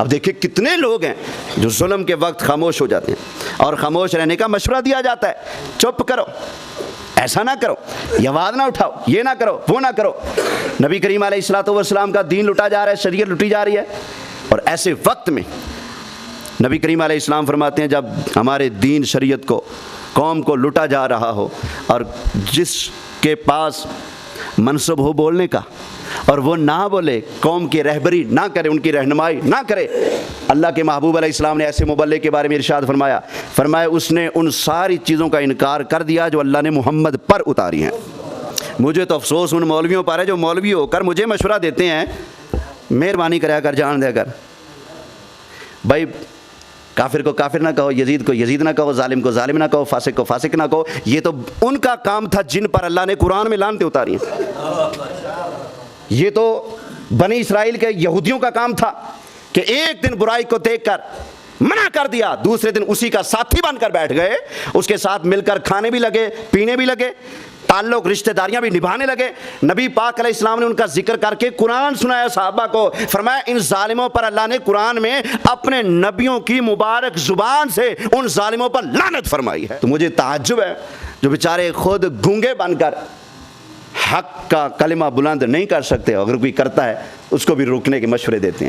اب دیکھیں کتنے لوگ ہیں جو ظلم کے وقت خاموش ہو جاتے ہیں اور خاموش رہنے کا مشورہ دیا جاتا ہے، چپ کرو، ایسا نہ کرو، یہ آواز نہ اٹھاؤ، یہ نہ کرو، وہ نہ کرو۔ نبی کریم علیہ الصلوۃ والسلام کا دین لٹا جا رہا ہے، شریعت لٹی جا رہی ہے، اور ایسے وقت میں نبی کریم علیہ السلام فرماتے ہیں جب ہمارے دین شریعت کو قوم کو لٹا جا رہا ہو اور جس کے پاس منصب ہو بولنے کا اور وہ نہ بولے، قوم کی رہبری نہ کرے، ان کی رہنمائی نہ کرے، اللہ کے محبوب علیہ السلام نے ایسے مبلغ کے بارے میں ارشاد فرمایا اس نے ان ساری چیزوں کا انکار کر دیا جو اللہ نے محمد پر اتاری ہیں۔ مجھے تو افسوس ان مولویوں پر ہے جو مولوی ہو کر مجھے مشورہ دیتے ہیں، مہربانی کرا کر جان دے کر بھائی کافر کو کافر نہ کہو، یزید کو یزید نہ کہو، ظالم کو ظالم نہ کہو، فاسق کو فاسق نہ کہو۔ یہ تو ان کا کام تھا جن پر اللہ نے قرآن میں لعنتیں اتاری ہیں۔ یہ تو بنی اسرائیل کے یہودیوں کا کام تھا کہ ایک دن برائی کو دیکھ کر منع کر دیا، دوسرے دن اسی کا ساتھی بن کر بیٹھ گئے، اس کے ساتھ مل کر کھانے بھی لگے، پینے بھی لگے، تعلق رشتہ داریاں بھی نبھانے لگے۔ نبی پاک علیہ السلام نے ان کا ذکر کر کے قرآن سنایا صحابہ کو، فرمایا ان ظالموں پر اللہ نے قرآن میں اپنے نبیوں کی مبارک زبان سے ان ظالموں پر لعنت فرمائی ہے۔ تو مجھے تعجب ہے جو بیچارے خود گونگے بن کر حق کا کلمہ بلند نہیں کر سکتے، اگر کوئی کرتا ہے اس کو بھی روکنے کے مشورے دیتے ہیں۔